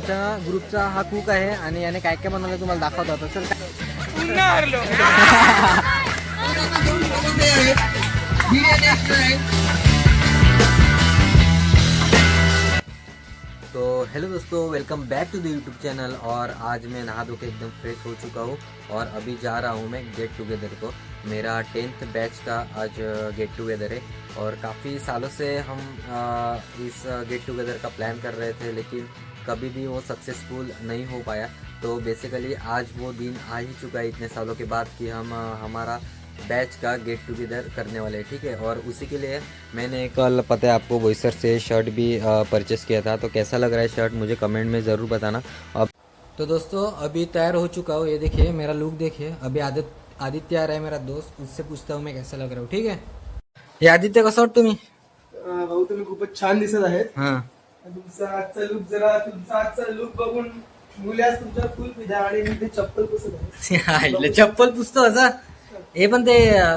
आमच्या ग्रुपचा हा कुक आहे आणि याने काय काय बनवलं तुम्हाला दाखवतो आता. चल पुन्हा हरलो. तो हेलो दोस्तों, welcome back to the YouTube channel. और आज मैं नहा धो के एकदम फ्रेश हो चुका हूँ और अभी जा रहा हूँ मैं गेट टुगेदर को. मेरा 10th बैच का आज गेट टुगेदर है और काफ़ी सालों से हम इस गेट टुगेदर का प्लान कर रहे थे, लेकिन कभी भी वो सक्सेसफुल नहीं हो पाया. तो बेसिकली आज वो दिन आ ही चुका है इतने सालों के बाद कि हम हमारा बैच का गेट टुगेदर करने वाले हैं. ठीक है, और उसी के लिए मैंने कल पता है आपको बोईसर से शर्ट भी परचेस किया था. तो कैसा लग रहा है शर्ट मुझे कमेंट में ज़रूर बताना. अब तो दोस्तों अभी तैयार हो चुका हूँ. ये देखिए मेरा लुक देखिए. अभी आदित्य आ रहा है मेरा दोस्त, उससे पूछता हूँ मैं कैसा लग रहा हूँ. ठीक है, हे आदित्य कसं वाटतं तुम्ही? भाऊ तुम्ही खूपच छान दिसत आहेत. हां तुमचा आजचा लुक बघून मुली आज तुमच्या फुल पिदा आणि मी ते चप्पल पुसत आहे. चप्पल पुसतो असा. हे पण ते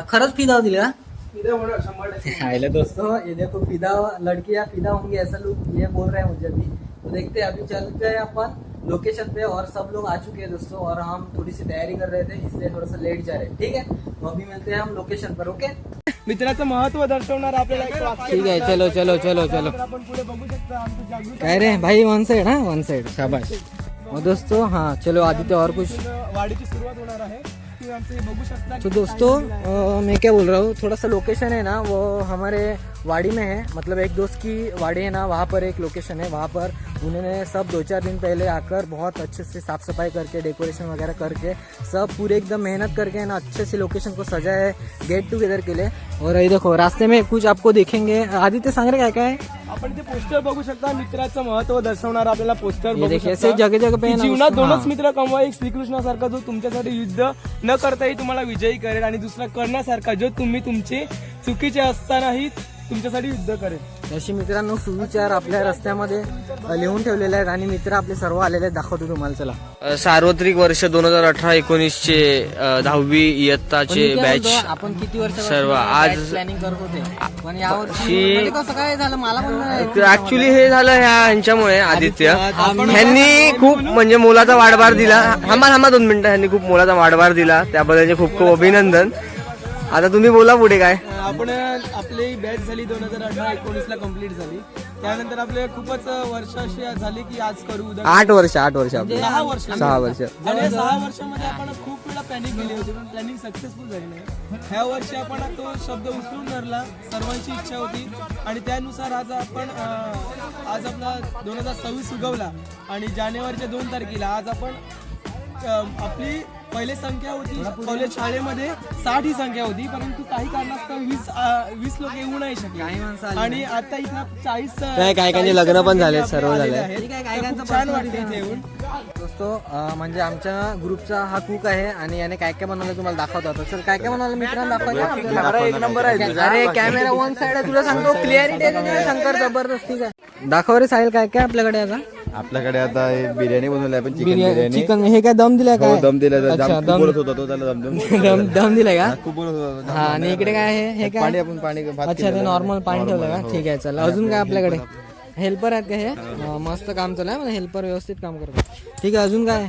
खरंच फिदा दिले का? पिदा होणार 100%. हेलो दोस्तों, ये देखो फिदा लड़कियां फिदा होंगी ऐसा लुक ये बोल रहे हैं मुझे अभी. तो देखते हैं, अभी चलते हैं अपन लोकेशन पे और सब लोग आ चुके हैं दोस्तों और हम थोड़ी सी तैयारी कर रहे थे इसलिए थोड़ा सा लेट जा रहे हैं. ठीक है, तो अभी मिलते हैं हम लोकेशन पर. ओके, मित्राचं महत्व दर्शवणार आपल्याला एक वाक्य. ठीक आहे. चलो चलो चलो चलो. तर आपण पुढे बघू शकता आमचं जागृत काय रे भाई, वन साइड. हाँ वन साइड, शाबाश. और दोस्तों हाँ चलो आदित्य और कुछ. वाडीची सुरुवात होणार आहे. तुम्ही आमचं हे बघू शकता. तो दोस्तों मैं क्या बोल रहा हूँ, थोड़ा सा लोकेशन है ना वो हमारे वाड़ी में है. मतलब एक दोस्त की वाड़ी है ना, वहाँ पर एक लोकेशन है. वहाँ पर उन्होंने सब 2-4 दिन पहले आकर बहुत अच्छे से साफ सफाई करके डेकोरेशन वगैरह करके सब पूरे एकदम मेहनत करके ना अच्छे से लोकेशन को सजाया है गेट टुगेदर के लिए. और ये देखो रास्ते में कुछ आपको देखेंगे. आदित्य सांग रहे काय काय. आपण ते पोस्टर बघू शकता. मित्राचं महत्व दर्शवणार आपल्याला पोस्टर ये बघू देखिए शकता. ऐसे जगह जगह पे है ना जीवनात उसको- दोनच हाँ. मित्र कमवा. एक श्रीकृष्णासारखा जो तुमच्यासाठी युद्ध न करताही तुम्हाला विजयी करेल आणि दुसरा करण्यासारखा जो तुम्ही तुमचे चुकीचे असतानाही तुमच्यासाठी युद्ध करेल. अशी मित्रांनो सुविचार आपल्या रस्त्यामध्ये लिहून ठेवलेले आहेत आणि मित्र आपले सर्व आलेले आहेत. दाखवतो तुम्हाला. चला. सार्वत्रिक वर्ष 2018-19 चे 10वी इयत्ताचे पण मी काय बॅच बोलतो, आपण किती वर्ष सर्व आज प्लॅनिंग करत होते पण यावर्षी ही- म्हणजे कसं काय झालं मला पण ऍक्च्युली हे झालं ह्यांच्यामुळे आदित्य ह्यांनी खूप म्हणजे मोलाचा वाढभार दिला. थांबा 2 मिनिटं. ह्यांनी खूप मोलाचा वाढभार दिला त्याबद्दल खूप खूप अभिनंदन. आता तुम्ही बोला पुढे काय. आपण आपली बॅच झाली 2018-19 ला कम्प्लीट झाली. त्यानंतर आपले खूपच वर्ष अशी झाली की आज करू उद्या 8 वर्ष आपले 6 वर्ष 6 वर्ष. आणि या 6 वर्षामध्ये आपण खूप वेळा प्लॅनिंग केली होती पण प्लॅनिंग सक्सेसफुल झाली नाही. ह्या वर्षी आपण तो शब्द उचलून धरला. सर्वांची इच्छा होती आणि त्यानुसार आज आपला 2026 उगवला आणि जानेवारीच्या 2 तारखेला आज आपण आपली पहिली संख्या होती कॉलेज शाळेमध्ये 60 ही संख्या होती, परंतु काही कारणास्तव 20 लोक येऊ नाही शकले आणि आता इथं 40 काही लग्न पण झाले, सर्व झाले. खूप छान वाटते इथे येऊन. दोस्तों म्हणजे आमच्या ग्रुपचा हा कुक आहे आणि याने काय काय बनवलं तुम्हाला दाखवतो आता. चल काय काय बनवलं मित्रांनो दाखवायचं. एक नंबर आहे तुझा. अरे कॅमेरा वन साइड आहे, तुला सांगतो क्लिअरिटी आहे शंकर जबरदस्ती काय. दाखव रे साहिल काय काय आपल्याकडे आता. आपल्याकडे आता बिर्याणी बनवली आपण चिकन बिर्याणी. चिकन हे काय दम दिलाय हो काय. दम दिला अच्छा, जाम खूप बोलत होता तो त्याला दम दिलाय का. खूप बोलत होता. हा आणि इकडे काय आहे हे काय. पाणी आपण पाणी भात अच्छा ते नॉर्मल पाणी ठेवलं का. ठीक आहे चला. अजून काय आपल्याकडे हेल्पर आहेत का. हे मस्त काम चालू आहे म्हणजे हेल्पर व्यवस्थित काम करतात. ठीक आहे अजून काय.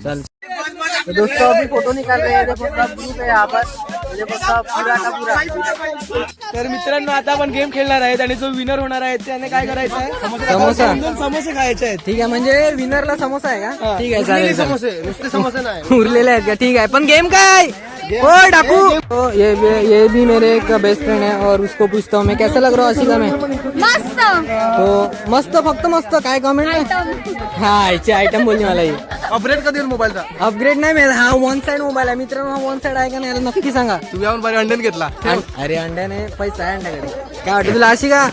चल तो दोस्तों अभी फोटो निकाल रहे हैं. देखो सब ग्रुप है यहाँ पर. देखो सब पूरा का पूरा. तर मित्रांनो आता आपण गेम खेळणार आहेत आणि जो विनर होणार आहे त्याने काय करायचं आहे. समोसा. 2 समोसे खायचे आहेत. ठीक आहे म्हणजे विनरला समोसा आहे का. ठीक आहे चालेल चालेल. समोसे नुसते समोसे नाही. उरलेले आहेत का. ठीक आहे पण गेम काय. ओ डाकू. तो ये भी मेरे एक बेस्ट फ्रेंड है और उसको पूछता हूँ मैं कैसा लग रहा हूँ अशिका में. मस्त तो मस्त फक्त मस्त काय कमेंट. हा याची आयटम बोलली मला ही. अपग्रेड कधी होईल मोबाईलचा. अपग्रेड नाही मिळाला. हा वन साइड मोबाईल आहे मित्रांनो. हा वन साइड आहे का नाही याला नक्की सांगा. तुम्ही आपण बरे अंडन घेतला. अरे अंड्याने पैसा आहे अंड्याकडे. काय वाटतं तुला अशिका.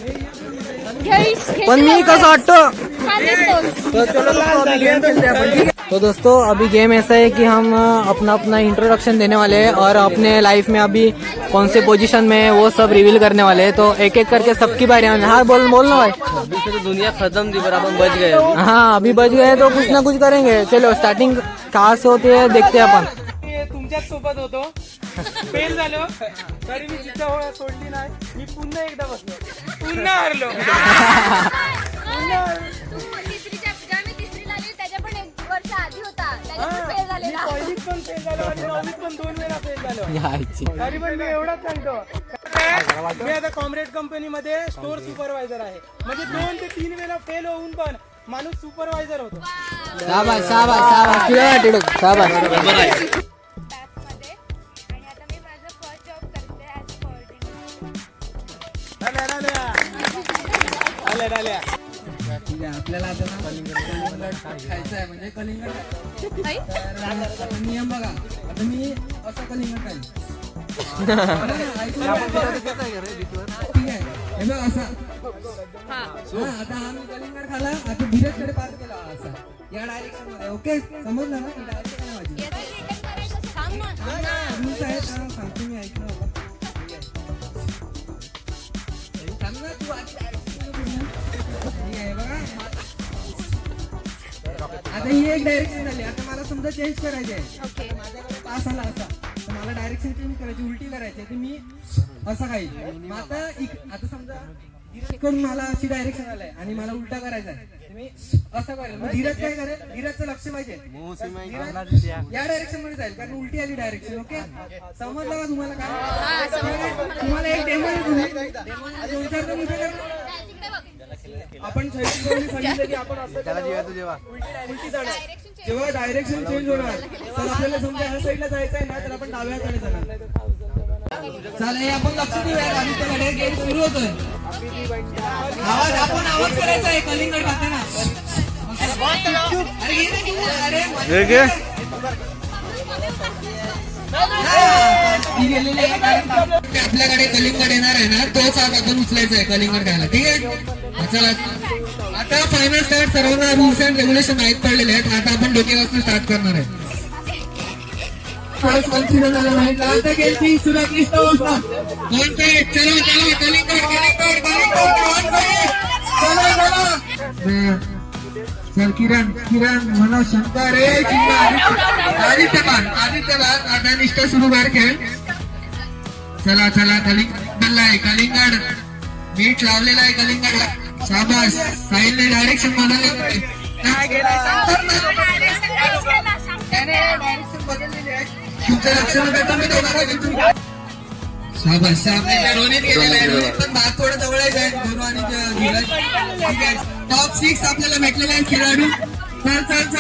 घेईस पण मी कसं वाटतो. छान दिसतोस. तो चलो दोस्तों अभी गेम खेलते हैं अपन. ठीक है तो दोस्तों अभी गेम ऐसा है कि हम अपना इंट्रोडक्शन देने वाले हैं और अपने लाइफ में अभी कौन से पोजीशन में है वो सब रिवील करने वाले हैं. तो एक एक करके सबकी बारी. हाँ बोलना भाई. अभी से तो दुनिया खत्म थी पर अपन बच गए. हाँ अभी बच गए तो कुछ ना कुछ करेंगे. चलो स्टार्टिंग कहाँ से होती है देखते हैं अपन. तुमच्याच सोबत होतो. फेल झालो तरी मी तिथं सोडली नाही. मी पुन्हा एकदा बसलो. पुन्हा हरलो. पहिलीत पण फेल झालो आणि 9वीत पण 2 वेळा फेल झालो तरी पण मी एवढंच सांगतो मी आता कॉम्रेड कंपनीमध्ये स्टोर सुपरवायझर आहे म्हणजे 2 ते 3 वेळा फेल होऊन पण माणूस सुपरवायझर होतो शाबास शाबास शाबास तुला वाटेल शाबास बॅकमध्ये आणि आता मी माझं फर्स्ट जॉब करते ॲज कोऑर्डिनेटर. आपल्याला आता ना कलिंगड खायचं आहे म्हणजे कलिंगड नियम बघा आता मी असं कलिंगड खाईल ठीक आहे हे बघ असा आता आम्ही कलिंगड खाला आता धीरजकडे पास केला असा या डायरेक्शन मध्ये ओके समजलं ना की डायरेक्शन आहे माझी याचं रिटर्न करायचं थांब ना. रूल्स आहेत ना सांगतो मी ऐकलं होतं थांब ना तू आधी direction पूर्ण. ठीक आहे बघा आता ही एक डायरेक्शन झाली आता मला समजा चेंज करायचे आहे ओके. माझ्याकडे पास आला असा तर मला डायरेक्शन चेंज करायची उलटी करायची तर मी असं खाईल मग आता आता समजा धीरजकडून मला अशी डायरेक्शन आलाय आणि मला उलटा करायचा आहे तर मी असं करेल मग धीरज काय करेल धीरजचं लक्ष पाहिजे धीरज या डायरेक्शन मध्ये जाईल कारण उलटी आली डायरेक्शन ओके समजलं का तुम्हाला काय तुम्हाला एक डेमो आपण सांगितलं की आपण असं उलटी जाणार जेव्हा डायरेक्शन चेंज होणार तर आपल्याला समजा ह्या साईडला जायचं आहे ना तर आपण डाव्या साईडला जाणार चालेल आपण लक्ष देऊया आदित्यकडे गेम सुरू होतोय आपण आवाज करायचा आहे कलिंगड खाताना अरे आपल्याकडे कलिंगड येणार आहे ना तोच आज आपण उचलायचा आहे कलिंगड खायला ठीक आहे चला आता फायनल स्टार्ट सर्वांना रूल्स अँड रेग्युलेशन माहीत पडलेले आहेत आता आपण डोक्यापासून स्टार्ट करणार आहे चल किरण मनोज शंकर आदित्यबान आता निष्ठा सुरू बार खेळ चला कलिंगड आहे कलिंगड मीठ लावलेला आहे कलिंगडला शाबास साहिलने डायरेक्शन बनवले तुमचं लक्ष शाबास रोनित गेलेला आहे रोनित पण भाग थोडं जवळ आहे गुरु आणि धीरज ठीक आहे टॉप 6 आपल्याला भेटलेला आहे खेळाडू चल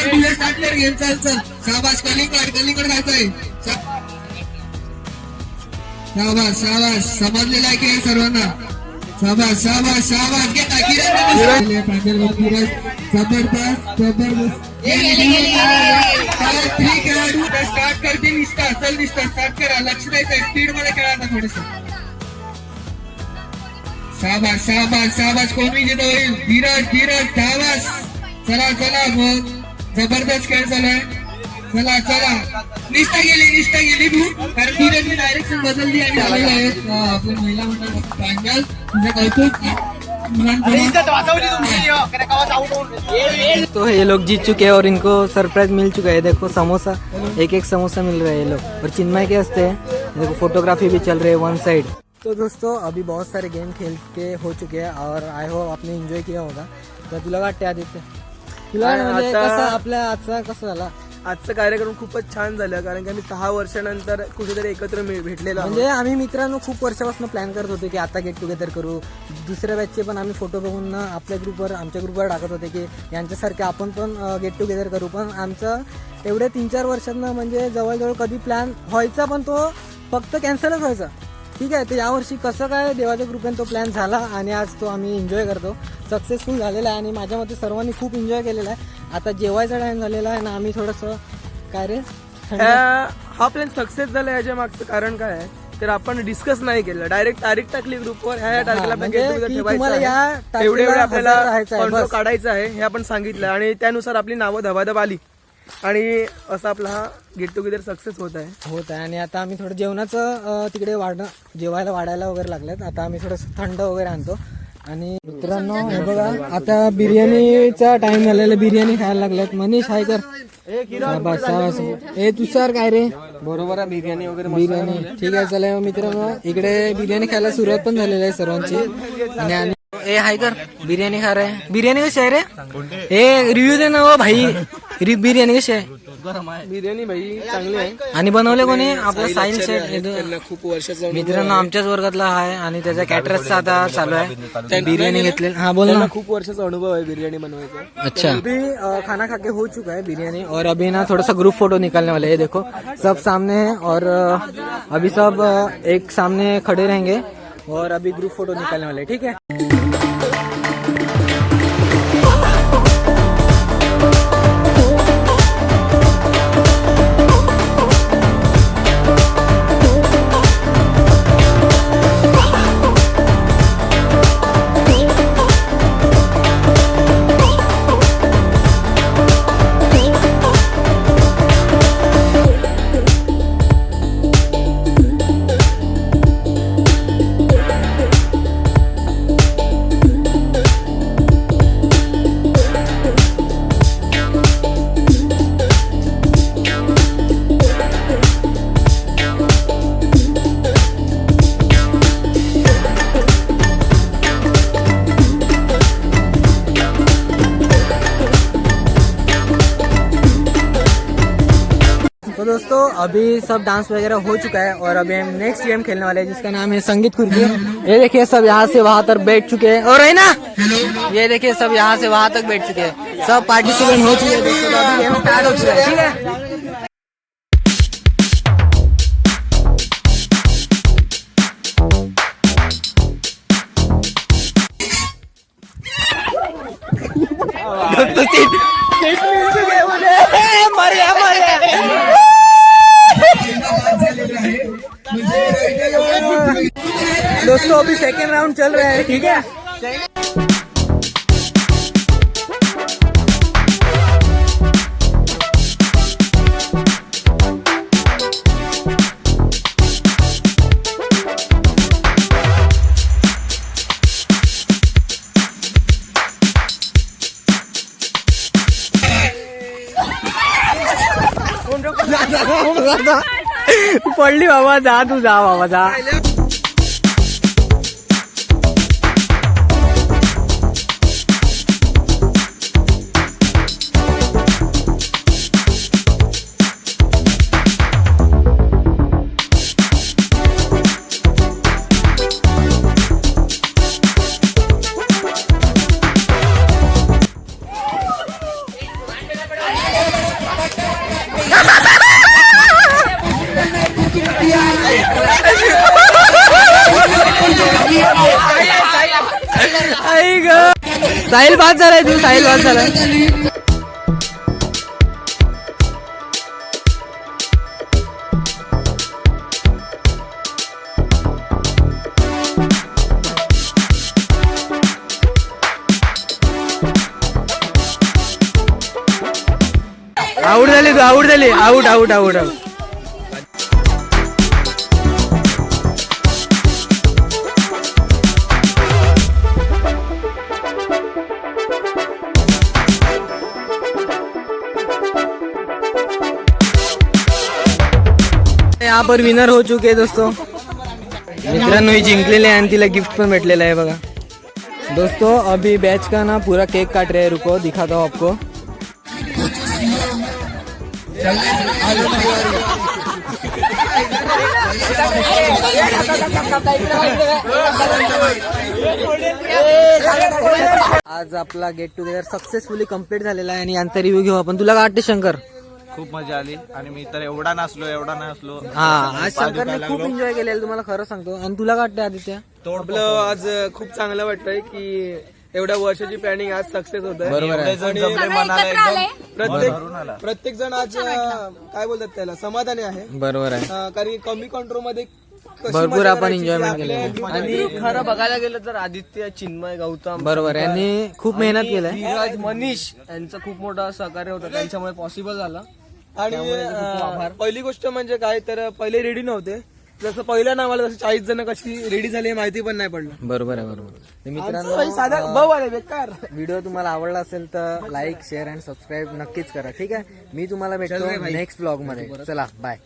धीरज स्टार्टर घेऊन चल शाबास कलिंगड खायचं आहे शाबास समजलेला आहे की सर्वांना शाबास घेता किरण जबरदस्त खेळाडू स्टार्ट करते निष्ठा स्टार्ट करा लक्ष द्यायचं स्पीड मध्ये खेळा आता थोडस शाबास कोण विजेता होईल धीरज शाबास चला मग जबरदस्त खेळ चालू चला निष्ठा गेली तू कारण धीरजने डायरेक्शन बदलली आणि आलेले आहेत आपल्या महिला मंडळ प्रांजल तुझं कौतुक तो ये लोग जीत चुके हैं और इनको सरप्राइज मिल चुका है देखो समोसा एक समोसा मिल रहा है ये लोग और चिन्मय के हंसते हैं देखो फोटोग्राफी भी चल रही है वन साइड तो दोस्तों अभी बहुत सारे गेम खेल के हो चुके हैं और आई होप आपने एंजॉय किया होगा तर तुला वाटते आदित्य तुला म्हणजे कसं आपल्या आजचा कसं झाला आजचा कार्यक्रम खूपच छान झाला कारण की आम्ही 6 वर्षानंतर कुठेतरी एकत्र भेटलेलो म्हणजे आम्ही मित्रांनो खूप वर्षापासून प्लॅन करत होते की आता गेट टुगेदर करू दुसऱ्या बॅचचे पण आम्ही फोटो बघून आपल्या ग्रुपवर आमच्या ग्रुपवर टाकत होते की यांच्यासारखे आपण पण गेट टुगेदर करू पण आमचं एवढे 3-4 वर्षांना म्हणजे जवळजवळ कधी प्लॅन व्हायचा पण तो फक्त कॅन्सलच व्हायचा ठीक आहे तर यावर्षी कसं काय देवाच्या कृपेने तो प्लॅन झाला आणि आज तो आम्ही एन्जॉय करतो सक्सेसफुल झालेला आहे आणि माझ्या मते सर्वांनी खूप एन्जॉय केलेला आहे आता जेवायचा टाइम झालेला आहे ना आम्ही थोडंसं काय रे हा प्लॅन सक्सेस झाला याच्या मागचं कारण काय आहे तर आपण डिस्कस नाही केलं डायरेक्ट तारीख टाकली ग्रुपवर ह्या तारखेला आपण गेट टुगेदर ठेवायचं एवढे आपल्याला कॉन्ट्रो काढायचं आहे हे आपण सांगितलं आणि त्यानुसार आपली नावं धबाधब आली आणि असा आपला हा गेट टुगेदर सक्सेस होत आहे आणि आता आम्ही थोडं जेवणाचं तिकडे जेवायला वाढायला वगैरे लागलेत आता आम्ही थोडंसं थंड वगैरे आणतो आणि मित्रांनो हे बघा आता बिर्याणीचा टाइम झालेला बिर्याणी खायला लागल्यात मनीष हाय कर ए तुषार काय रे बरोबर आहे बिर्याणी वगैरे बिर्याणी ठीक आहे चला मित्रांनो इकडे बिर्याणी खायला सुरुवात पण झालेली आहे सर्वांची आणि ए हाय कर बिर्याणी खा रे बिर्याणी कशी आहे रे ए रिव्ह्यू दे ना भाई बिर्याणी कशी आहे बिर्याणी भाई चांगली आहे. आणि बनवले कोणी आपला सायन्स त्यांना खूप वर्षाचा अनुभव मित्रांनो आमच्याच वर्गातला आहे आणि त्याच्या कॅटरसचा आता चालू आहे. बिरयानी घेतली. हाँ बोल ना. त्यांना खूप वर्षाचा अनुभव आहे बिर्याणी बनवायचा. अच्छा अभी खाना खा के हो चुका है बिरयानी और अभी ना थोड़ा सा ग्रुप फोटो निकालने वाले हैं. देखो सब सामने है और अभी सब एक सामने खड़े रहेंगे और अभी ग्रुप फोटो निकालने वाले हैं. ठीक है. तो दोस्तों अभी सब डांस वगैरह हो चुका है और अभी हम नेक्स्ट गेम खेलने वाले हैं जिसका नाम है संगीत कुर्सी. ये देखिए सब यहाँ से वहां तक बैठ चुके हैं. और है ना ये देखिए सब यहाँ से वहां तक बैठ चुके हैं. सब पार्टिसिपेंट हो चुके हैं दोस्तों. तो अभी गेम स्टार्ट हो चुका है. ठीक है. दोस्तों अभी सेकेंड राउंड चल रहा है. ठीक है. पडली बाबा. जा तू जा बाबा जा. साहिल बाद झालाय. तू साहिल बाद झालाय. आउट झाली तू. आउट झाली. Out out out out. यहाँ पर विनर हो चुके हैं दोस्तों. मित्रांनो ही जिंकलेले आहे आणि तिला गिफ्ट पण भेटलेलं आहे बघा. दोस्तों अभी बैच का ना पूरा केक काट रहे हैं. रुको दिखाता हूँ आपको. आज आपला गेट टुगेदर सक्सेसफुली कंप्लीट झालेला आहे आणि यांचा रिव्ह्यू घेऊ आपण. तुला काय वाटते शंकर? खूप मजा आली आणि मी तर एवढा नाचलो. हा आज शंकरने खूप एन्जॉय केलेलं तुम्हाला खरं सांगतो. आणि तुला काय वाटतं आदित्य? आपलं आज खूप चांगलं वाटतंय की एवढ्या वर्षाची प्लॅनिंग आज सक्सेस होत आहे. बरोबर आहे. प्रत्येक जण आज काय बोलतात त्याला समाधानी आहे. बरोबर आहे. कारण कमी कंट्रोल मध्ये भरपूर आपण एन्जॉयमेंट केलं आणि खरं बघायला गेलं तर आदित्य, चिन्मय, गौतम, बरोबर आहे. यांनी खूप मेहनत केलंय. धीरज, मनीष यांचं खूप मोठं सहकार्य होतं. त्यांच्यामुळे पॉसिबल झालं. आणि पहिली गोष्ट म्हणजे काय तर पहिले रेडी नव्हते. जसं पहिल्या नावाला जसं 40 जण कशी रेडी झाली माहिती पण नाही पडलं. बरोबर आहे. बरोबर. मित्रांनो साधा भाऊ आले बेकार. व्हिडिओ तुम्हाला आवडला असेल तर लाईक, शेअर आणि सबस्क्राईब नक्कीच करा. ठीक आहे. मी तुम्हाला भेटतो नेक्स्ट ब्लॉग मध्ये. चला बाय.